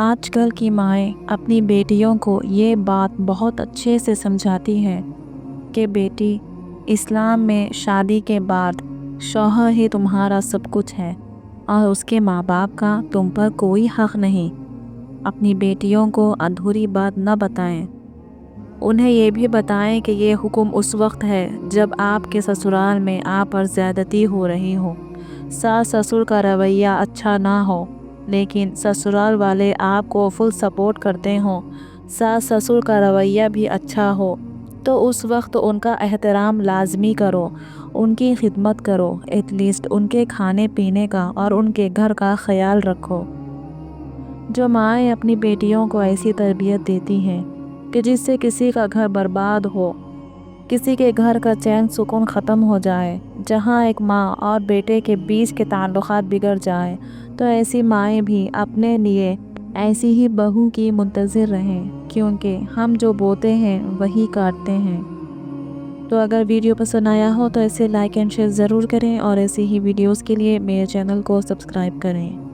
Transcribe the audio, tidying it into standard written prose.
آج کل کی مائیں اپنی بیٹیوں کو یہ بات بہت اچھے سے سمجھاتی ہیں کہ بیٹی، اسلام میں شادی کے بعد شوہر ہی تمہارا سب کچھ ہے اور اس کے ماں باپ کا تم پر کوئی حق نہیں۔ اپنی بیٹیوں کو ادھوری بات نہ بتائیں، انہیں یہ بھی بتائیں کہ یہ حکم اس وقت ہے جب آپ کے سسرال میں آپ پر زیادتی ہو رہی ہو، ساس سسر کا رویہ اچھا نہ ہو لیکن سسرال والے آپ کو فل سپورٹ کرتے ہوں، ساس سسر کا رویہ بھی اچھا ہو تو اس وقت ان کا احترام لازمی کرو، ان کی خدمت کرو، ایٹ لیسٹ ان کے کھانے پینے کا اور ان کے گھر کا خیال رکھو۔ جو مائیں اپنی بیٹیوں کو ایسی تربیت دیتی ہیں کہ جس سے کسی کا گھر برباد ہو، کسی کے گھر کا چین سکون ختم ہو جائے، جہاں ایک ماں اور بیٹے کے بیچ کے تعلقات بگڑ جائیں، تو ایسی مائیں بھی اپنے لیے ایسی ہی بہو کی منتظر رہیں، کیونکہ ہم جو بوتے ہیں وہی کاٹتے ہیں۔ تو اگر ویڈیو پسند آیا ہو تو اسے لائک اینڈ شیئر ضرور کریں اور ایسی ہی ویڈیوز کے لیے میرے چینل کو سبسکرائب کریں۔